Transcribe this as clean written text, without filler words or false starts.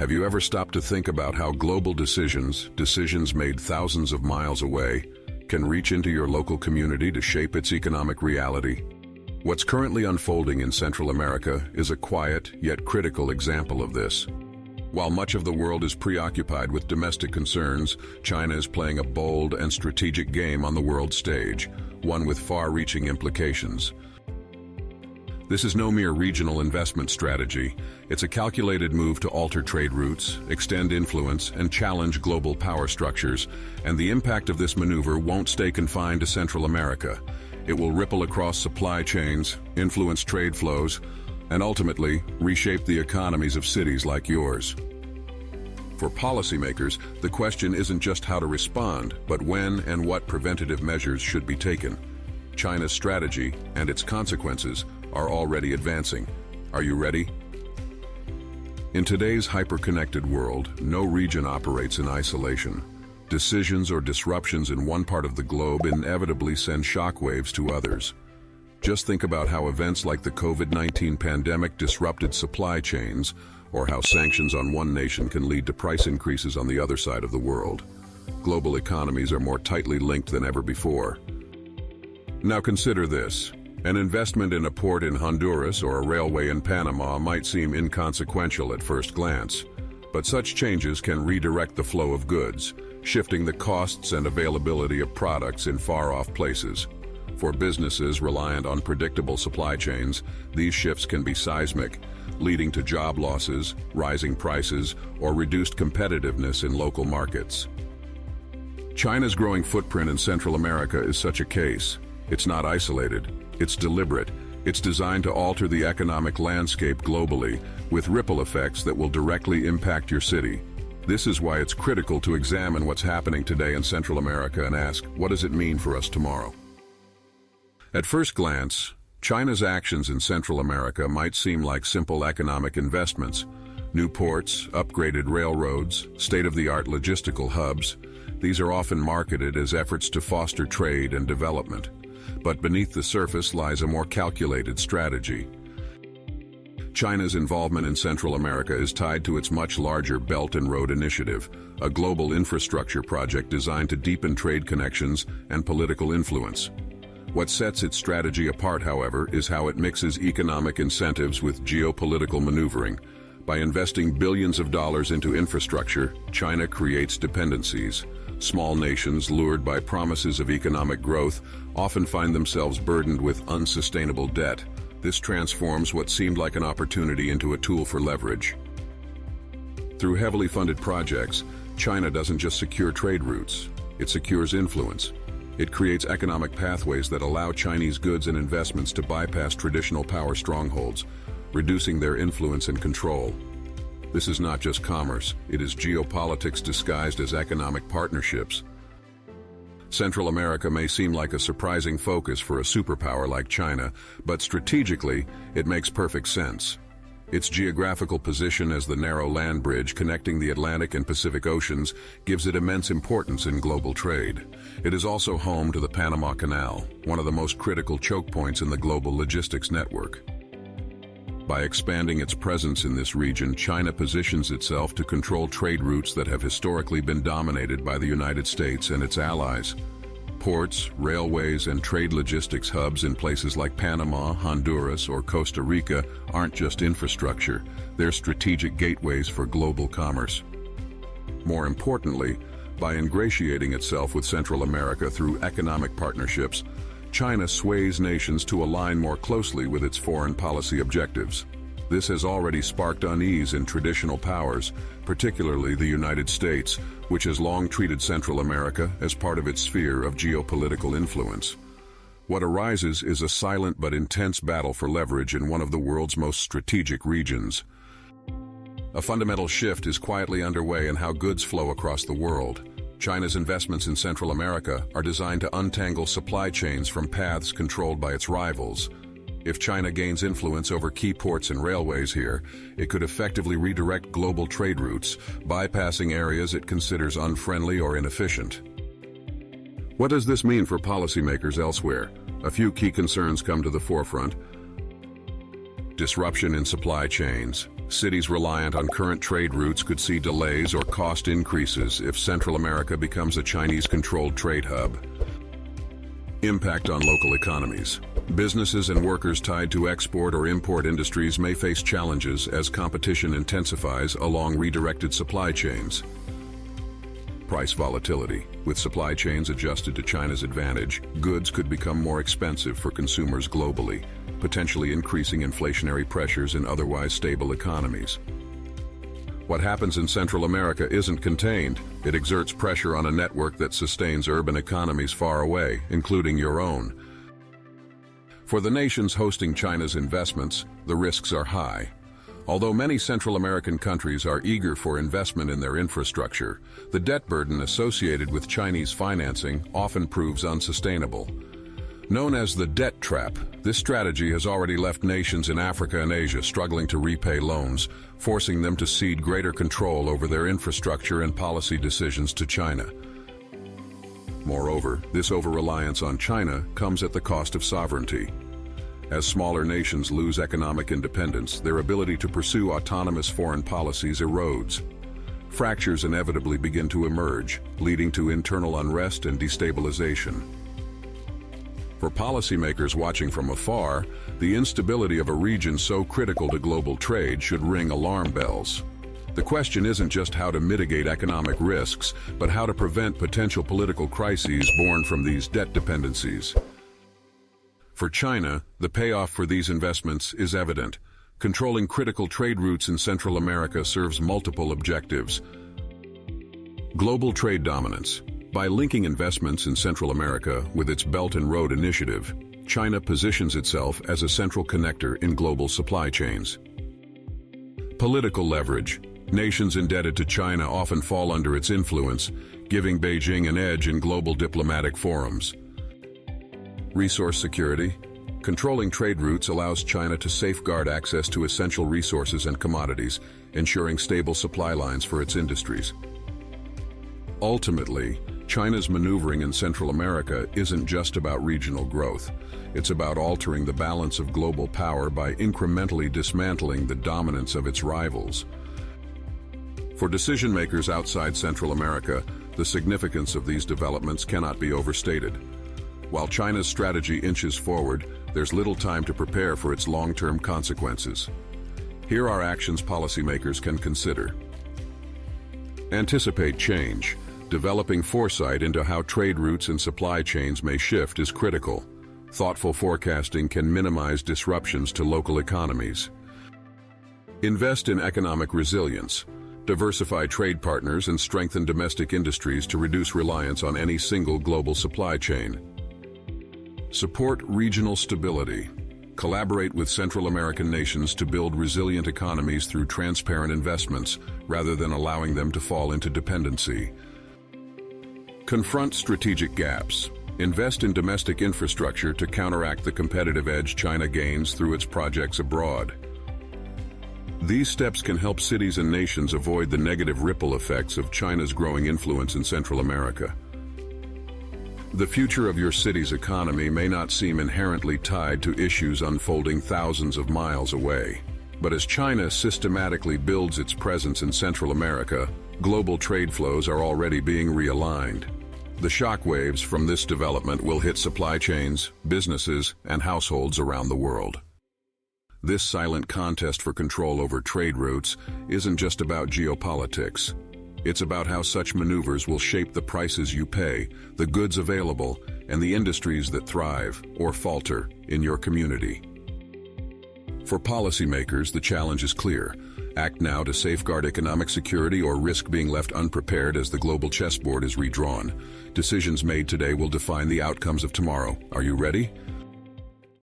Have you ever stopped to think about how global decisions made thousands of miles away, can reach into your local community to shape its economic reality? What's currently unfolding in Central America is a quiet yet critical example of this. While much of the world is preoccupied with domestic concerns, China is playing a bold and strategic game on the world stage, one with far-reaching implications. This is no mere regional investment strategy. It's a calculated move to alter trade routes, extend influence, and challenge global power structures, and the impact of this maneuver won't stay confined to Central America. It will ripple across supply chains, influence trade flows, and ultimately reshape the economies of cities like yours. For policymakers, the question isn't just how to respond, but when and what preventative measures should be taken. China's strategy and its consequences are already advancing. Are you ready? In today's hyper-connected world, no region operates in isolation. Decisions or disruptions in one part of the globe inevitably send shockwaves to others. Just think about how events like the COVID-19 pandemic disrupted supply chains, or how sanctions on one nation can lead to price increases on the other side of the world. Global economies are more tightly linked than ever before. Now consider this. An investment in a port in Honduras or a railway in Panama might seem inconsequential at first glance, but such changes can redirect the flow of goods, shifting the costs and availability of products in far-off places. For businesses reliant on predictable supply chains, these shifts can be seismic, leading to job losses, rising prices, or reduced competitiveness in local markets. China's growing footprint in Central America is such a case. It's not isolated. It's deliberate. It's designed to alter the economic landscape globally, with ripple effects that will directly impact your city. This is why it's critical to examine what's happening today in Central America and ask, what does it mean for us tomorrow? At first glance, China's actions in Central America might seem like simple economic investments. New ports, upgraded railroads, state-of-the-art logistical hubs. These are often marketed as efforts to foster trade and development. But beneath the surface lies a more calculated strategy. China's involvement in Central America is tied to its much larger Belt and Road Initiative, a global infrastructure project designed to deepen trade connections and political influence. What sets its strategy apart, however, is how it mixes economic incentives with geopolitical maneuvering. By investing billions of dollars into infrastructure, China creates dependencies. Small nations, lured by promises of economic growth, often find themselves burdened with unsustainable debt. This transforms what seemed like an opportunity into a tool for leverage. Through heavily funded projects, China doesn't just secure trade routes, it secures influence. It creates economic pathways that allow Chinese goods and investments to bypass traditional power strongholds, reducing their influence and control. This is not just commerce, it is geopolitics disguised as economic partnerships. Central America may seem like a surprising focus for a superpower like China, but strategically, it makes perfect sense. Its geographical position as the narrow land bridge connecting the Atlantic and Pacific Oceans gives it immense importance in global trade. It is also home to the Panama Canal, one of the most critical choke points in the global logistics network. By expanding its presence in this region, China positions itself to control trade routes that have historically been dominated by the United States and its allies. Ports, railways, and trade logistics hubs in places like Panama, Honduras, or Costa Rica aren't just infrastructure, they're strategic gateways for global commerce. More importantly, by ingratiating itself with Central America through economic partnerships, China sways nations to align more closely with its foreign policy objectives. This has already sparked unease in traditional powers, particularly the United States, which has long treated Central America as part of its sphere of geopolitical influence. What arises is a silent but intense battle for leverage in one of the world's most strategic regions. A fundamental shift is quietly underway in how goods flow across the world. China's investments in Central America are designed to untangle supply chains from paths controlled by its rivals. If China gains influence over key ports and railways here, it could effectively redirect global trade routes, bypassing areas it considers unfriendly or inefficient. What does this mean for policymakers elsewhere? A few key concerns come to the forefront. Disruption in supply chains. Cities reliant on current trade routes could see delays or cost increases if Central America becomes a Chinese-controlled trade hub. Impact on local economies. Businesses and workers tied to export or import industries may face challenges as competition intensifies along redirected supply chains. Price volatility. With supply chains adjusted to China's advantage, goods could become more expensive for consumers globally, potentially increasing inflationary pressures in otherwise stable economies. What happens in Central America isn't contained. It exerts pressure on a network that sustains urban economies far away, including your own. For the nations hosting China's investments, the risks are high. Although many Central American countries are eager for investment in their infrastructure, the debt burden associated with Chinese financing often proves unsustainable. Known as the debt trap, this strategy has already left nations in Africa and Asia struggling to repay loans, forcing them to cede greater control over their infrastructure and policy decisions to China. Moreover, this over-reliance on China comes at the cost of sovereignty. As smaller nations lose economic independence, their ability to pursue autonomous foreign policies erodes. Fractures inevitably begin to emerge, leading to internal unrest and destabilization. For policymakers watching from afar, the instability of a region so critical to global trade should ring alarm bells. The question isn't just how to mitigate economic risks, but how to prevent potential political crises born from these debt dependencies. For China, the payoff for these investments is evident. Controlling critical trade routes in Central America serves multiple objectives. Global trade dominance. By linking investments in Central America with its Belt and Road Initiative, China positions itself as a central connector in global supply chains. Political leverage. Nations indebted to China often fall under its influence, giving Beijing an edge in global diplomatic forums. Resource security. Controlling trade routes allows China to safeguard access to essential resources and commodities, ensuring stable supply lines for its industries. Ultimately, China's maneuvering in Central America isn't just about regional growth. It's about altering the balance of global power by incrementally dismantling the dominance of its rivals. For decision-makers outside Central America, the significance of these developments cannot be overstated. While China's strategy inches forward, there's little time to prepare for its long-term consequences. Here are actions policymakers can consider. Anticipate change. Developing foresight into how trade routes and supply chains may shift is critical. Thoughtful forecasting can minimize disruptions to local economies. Invest in economic resilience. Diversify trade partners and strengthen domestic industries to reduce reliance on any single global supply chain. Support regional stability. Collaborate with Central American nations to build resilient economies through transparent investments, rather than allowing them to fall into dependency. Confront strategic gaps. Invest in domestic infrastructure to counteract the competitive edge China gains through its projects abroad. These steps can help cities and nations avoid the negative ripple effects of China's growing influence in Central America. The future of your city's economy may not seem inherently tied to issues unfolding thousands of miles away. But as China systematically builds its presence in Central America, global trade flows are already being realigned. The shockwaves from this development will hit supply chains, businesses, and households around the world. This silent contest for control over trade routes isn't just about geopolitics. It's about how such maneuvers will shape the prices you pay, the goods available, and the industries that thrive or falter in your community. For policymakers, the challenge is clear. Act now to safeguard economic security or risk being left unprepared as the global chessboard is redrawn. Decisions made today will define the outcomes of tomorrow. Are you ready?